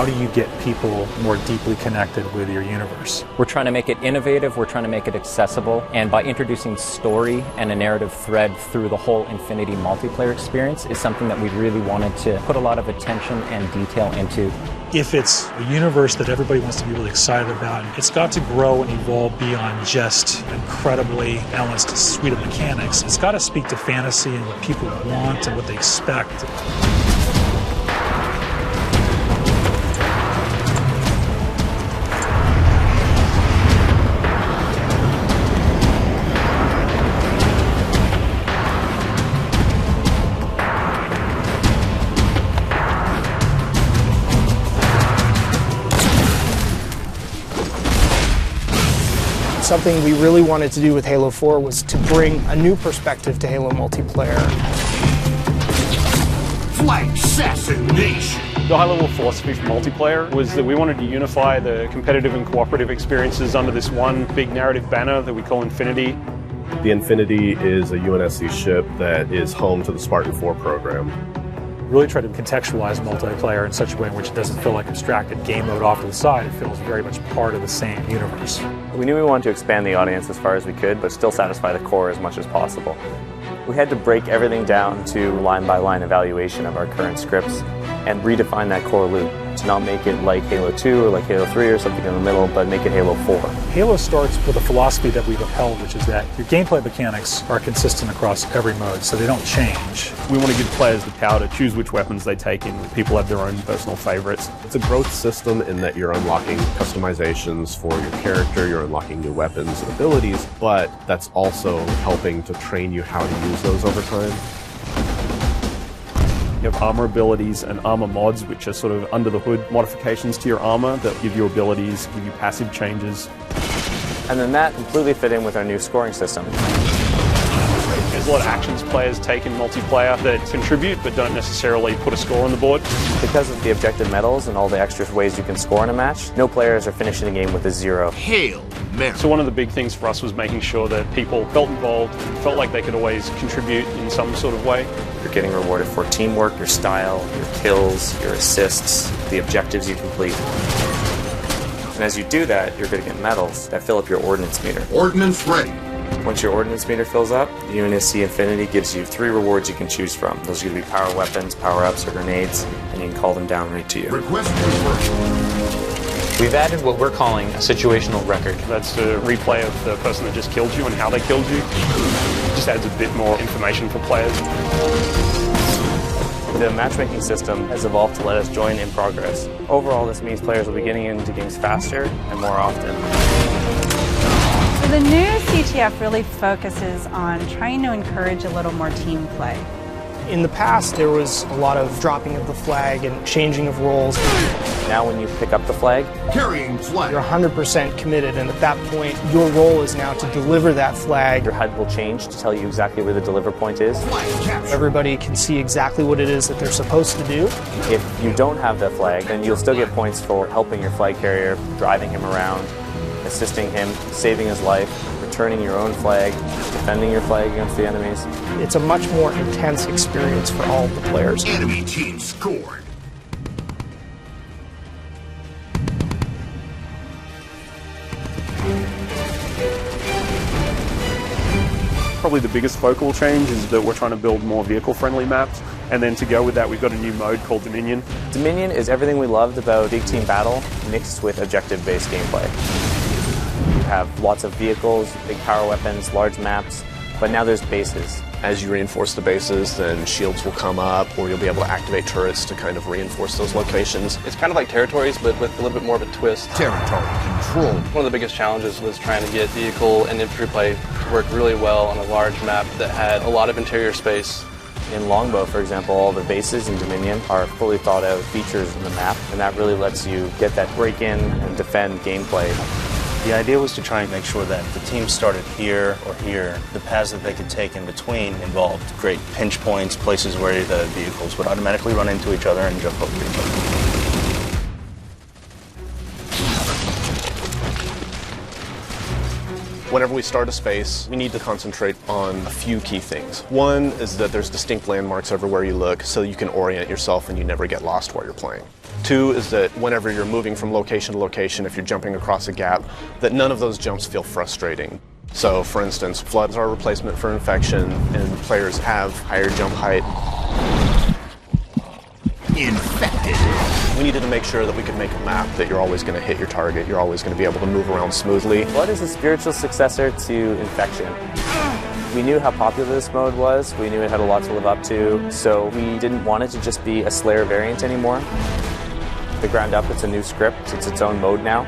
how do you get people more deeply connected with your universe? We're trying to make it innovative, we're trying to make it accessible, and by introducing story and a narrative thread through the whole Infinity multiplayer experience is something that we really wanted to put a lot of attention and detail into. If it's a universe that everybody wants to be really excited about, it's got to grow and evolve beyond just an incredibly balanced suite of mechanics. It's got to speak to fantasy and what people want and what they expect. Something we really wanted to do with Halo 4 was to bring a new perspective to Halo multiplayer. Flight assassination! The high-level philosophy for multiplayer was that we wanted to unify the competitive and cooperative experiences under this one big narrative banner that we call Infinity. The Infinity is a UNSC ship that is home to the Spartan 4 program. Really try to contextualize multiplayer in such a way in which it doesn't feel like abstracted game mode off to the side. It feels very much part of the same universe. We knew we wanted to expand the audience as far as we could, but still satisfy the core as much as possible. We had to break everything down to line-by-line evaluation of our current scripts and redefine that core loop to not make it like Halo 2 or like Halo 3 or something in the middle, but make it Halo 4. Halo starts with a philosophy that we've upheld, which is that your gameplay mechanics are consistent across every mode, so they don't change. We want to give players the power to choose which weapons they take in. People have their own personal favorites. It's a growth system in that you're unlocking customizations for your character, you're unlocking new weapons and abilities, but that's also helping to train you how to use those over time. You have armor abilities and armor mods, which are sort of under the hood modifications to your armor that give you abilities, give you passive changes. And then that completely fit in with our new scoring system. There's a lot of actions players take in multiplayer that contribute but don't necessarily put a score on the board. Because of the objective medals and all the extra ways you can score in a match, no players are finishing the game with a 0. Hail Mary. So one of the big things for us was making sure that people felt involved and felt like they could always contribute in some sort of way. You're getting rewarded for teamwork, your style, your kills, your assists, the objectives you complete. And as you do that, you're going to get medals that fill up your ordnance meter. Ordnance ready. Once your ordnance meter fills up, the UNSC Infinity gives you 3 rewards you can choose from. Those are going to be power weapons, power-ups, or grenades, and you can call them down right to you. Request conversion. We've added what we're calling a situational record. That's a replay of the person that just killed you and how they killed you. It just adds a bit more information for players. The matchmaking system has evolved to let us join in progress. Overall, this means players will be getting into games faster and more often. So the new CTF really focuses on trying to encourage a little more team play. In the past, there was a lot of dropping of the flag and changing of roles. Now when you pick up the flag, carrying flag, you're 100% committed, and at that point, your role is now to deliver that flag. Your HUD will change to tell you exactly where the deliver point is. Everybody can see exactly what it is that they're supposed to do. If you don't have that flag, then you'll still get points for helping your flag carrier, driving him around, assisting him, saving his life, returning your own flag, defending your flag against the enemies. It's a much more intense experience for all of the players. Enemy team scored. Probably the biggest focal change is that we're trying to build more vehicle-friendly maps, and then to go with that we've got a new mode called Dominion. Dominion is everything we loved about big team battle mixed with objective-based gameplay. You have lots of vehicles, big power weapons, large maps, but now there's bases. As you reinforce the bases, then shields will come up, or you'll be able to activate turrets to kind of reinforce those locations. It's kind of like territories, but with a little bit more of a twist. Territory control. One of the biggest challenges was trying to get vehicle and infantry play to work really well on a large map that had a lot of interior space. In Longbow, for example, all the bases in Dominion are fully thought out features in the map, and that really lets you get that break-in and defend gameplay. The idea was to try and make sure that the team started here or here. The paths that they could take in between involved great pinch points, places where the vehicles would automatically run into each other and jump over each other. Whenever we start a space, we need to concentrate on a few key things. One is that there's distinct landmarks everywhere you look so you can orient yourself and you never get lost while you're playing. Two is that whenever you're moving from location to location, if you're jumping across a gap, that none of those jumps feel frustrating. So, for instance, floods are a replacement for infection, and players have higher jump height. Infected. We needed to make sure that we could make a map that you're always going to hit your target, you're always going to be able to move around smoothly. Flood is a spiritual successor to Infection. We knew how popular this mode was, we knew it had a lot to live up to, so we didn't want it to just be a Slayer variant anymore. The ground up, it's a new script, it's its own mode now.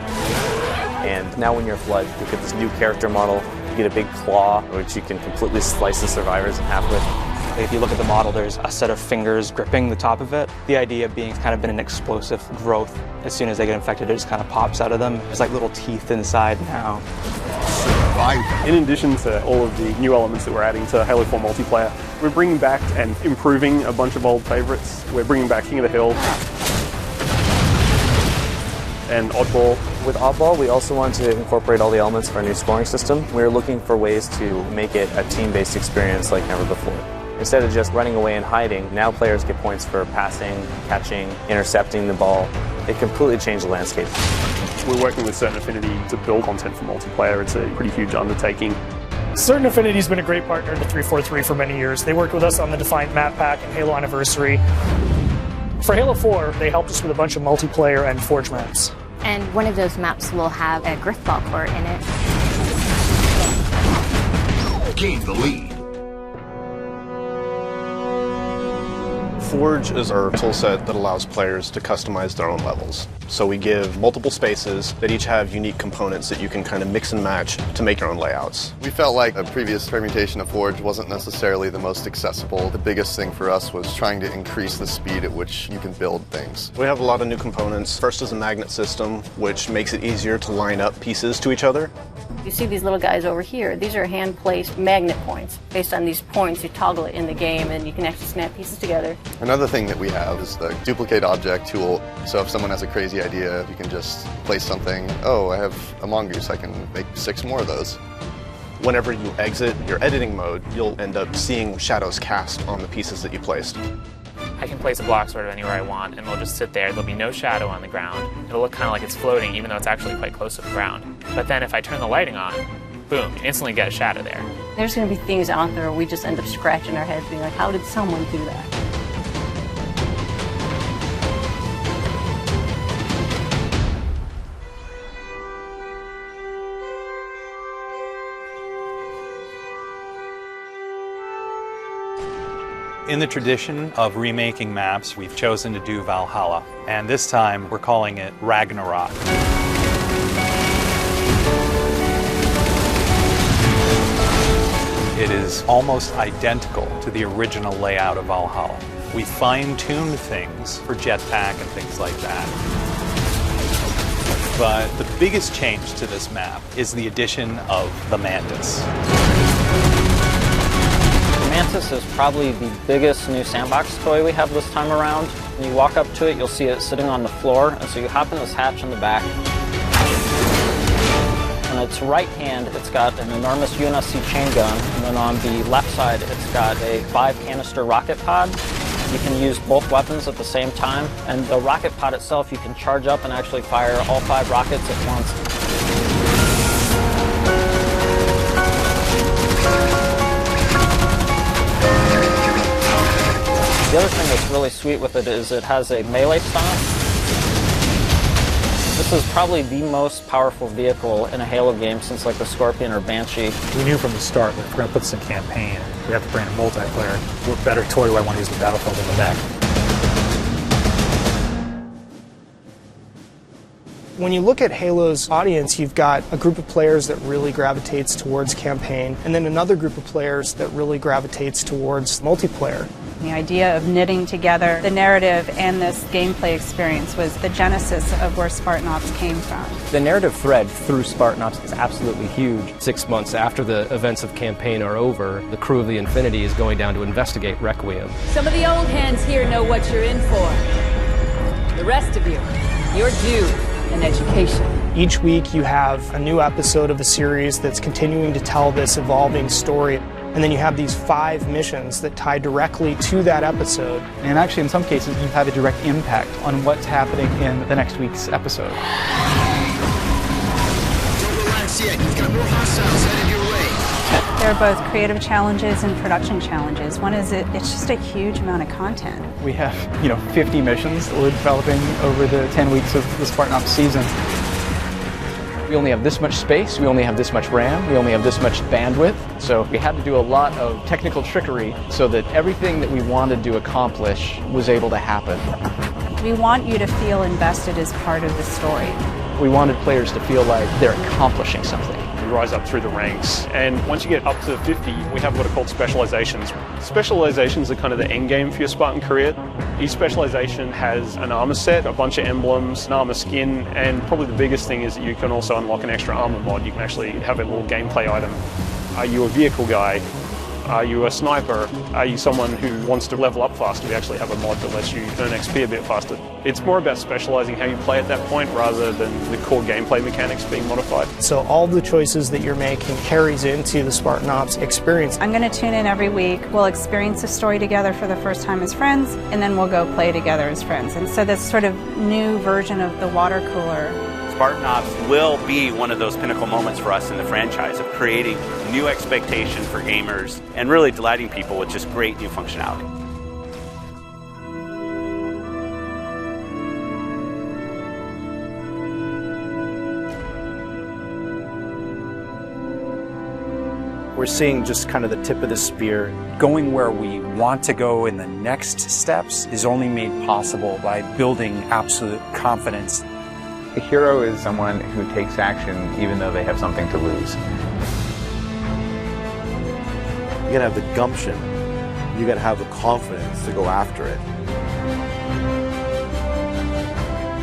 And now when you're Flood, you get this new character model, you get a big claw, which you can completely slice the survivors in half with. If you look at the model, there's a set of fingers gripping the top of it. The idea being it's kind of been an explosive growth. As soon as they get infected, it just kind of pops out of them. There's like little teeth inside now. In addition to all of the new elements that we're adding to Halo 4 multiplayer, we're bringing back and improving a bunch of old favorites. We're bringing back King of the Hill and Oddball. With Oddball, we also wanted to incorporate all the elements of our new scoring system. We were looking for ways to make it a team-based experience like never before. Instead of just running away and hiding, now players get points for passing, catching, intercepting the ball. It completely changed the landscape. We're working with Certain Affinity to build content for multiplayer. It's a pretty huge undertaking. Certain Affinity has been a great partner to 343 for many years. They worked with us on the Defiant Map Pack and Halo Anniversary. For Halo 4, they helped us with a bunch of multiplayer and Forge maps. And one of those maps will have a Griffball core in it. Gain the lead. Forge is our toolset that allows players to customize their own levels. So we give multiple spaces that each have unique components that you can kind of mix and match to make your own layouts. We felt like a previous permutation of Forge wasn't necessarily the most accessible. The biggest thing for us was trying to increase the speed at which you can build things. We have a lot of new components. First is a magnet system, which makes it easier to line up pieces to each other. You see these little guys over here. These are hand-placed magnet points. Based on these points, you toggle it in the game and you can actually snap pieces together. Another thing that we have is the duplicate object tool. So if someone has a crazy idea, you can just place something. Oh, I have a mongoose. I can make 6 more of those. Whenever you exit your editing mode, you'll end up seeing shadows cast on the pieces that you placed. I can place a block sort of anywhere I want, and they'll just sit there. There'll be no shadow on the ground. It'll look kind of like it's floating, even though it's actually quite close to the ground. But then if I turn the lighting on, boom, you instantly get a shadow there. There's going to be things out there where we just end up scratching our heads being like, how did someone do that? In the tradition of remaking maps, we've chosen to do Valhalla, and this time we're calling it Ragnarok. It is almost identical to the original layout of Valhalla. We fine-tuned things for jetpack and things like that. But the biggest change to this map is the addition of the Mantis. Mantis is probably the biggest new sandbox toy we have this time around. When you walk up to it, you'll see it sitting on the floor, and so you hop in this hatch in the back. On its right hand, it's got an enormous UNSC chain gun, and then on the left side, it's got a 5-canister rocket pod. You can use both weapons at the same time, and the rocket pod itself, you can charge up and actually fire all 5 rockets at once. The other thing that's really sweet with it is it has a melee stomp. This is probably the most powerful vehicle in a Halo game since like the Scorpion or Banshee. We knew from the start that if we're going to put this in campaign, we have to bring a multiplayer. What better toy do I want to use the Battlefield in the back? When you look at Halo's audience, you've got a group of players that really gravitates towards campaign, and then another group of players that really gravitates towards multiplayer. The idea of knitting together the narrative and this gameplay experience was the genesis of where Spartan Ops came from. The narrative thread through Spartan Ops is absolutely huge. 6 months after the events of campaign are over, the crew of the Infinity is going down to investigate Requiem. Some of the old hands here know what you're in for. The rest of you, you're due an education. Each week you have a new episode of a series that's continuing to tell this evolving story. And then you have these 5 missions that tie directly to that episode. And actually, in some cases, you have a direct impact on what's happening in the next week's episode. Don't relax yet. You've got more hostiles headed your way. They're both creative challenges and production challenges. One is it's just a huge amount of content. We have, 50 missions that we're developing over the 10 weeks of the Spartan Ops season. We only have this much space, we only have this much RAM, we only have this much bandwidth. So we had to do a lot of technical trickery so that everything that we wanted to accomplish was able to happen. We want you to feel invested as part of the story. We wanted players to feel like they're accomplishing something. You rise up through the ranks, and once you get up to 50, we have what are called specializations. Specializations are kind of the end game for your Spartan career. Each specialization has an armor set, a bunch of emblems, an armor skin, and probably the biggest thing is that you can also unlock an extra armor mod. You can actually have a little gameplay item. Are you a vehicle guy? Are you a sniper? Are you someone who wants to level up faster? We actually have a mod that lets you earn XP a bit faster. It's more about specializing how you play at that point rather than the core gameplay mechanics being modified. So all the choices that you're making carries into the Spartan Ops experience. I'm going to tune in every week. We'll experience a story together for the first time as friends, and then we'll go play together as friends. And so this sort of new version of the water cooler. Spartan Ops will be one of those pinnacle moments for us in the franchise of creating new expectation for gamers and really delighting people with just great new functionality. We're seeing just kind of the tip of the spear. Going where we want to go in the next steps is only made possible by building absolute confidence. A hero is someone who takes action even though they have something to lose. You gotta have the gumption. You gotta have the confidence to go after it.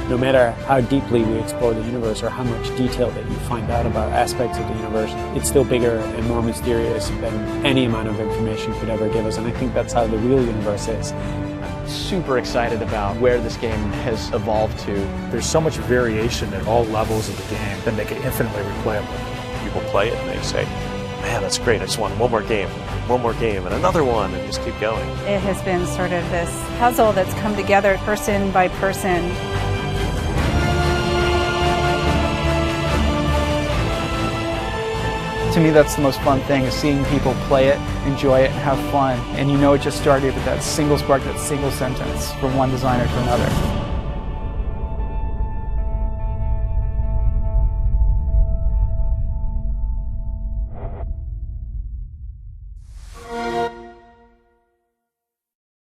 No matter how deeply we explore the universe or how much detail that you find out about aspects of the universe, it's still bigger and more mysterious than any amount of information could ever give us. And I think that's how the real universe is. Super excited about where this game has evolved to. There's so much variation at all levels of the game that make it infinitely replayable. People play it and they say, man, that's great, I just want one more game, and another one, and just keep going. It has been sort of this puzzle that's come together person by person. To me, that's the most fun thing, is seeing people play it, enjoy it, and have fun. And it just started with that single spark, that single sentence from one designer to another.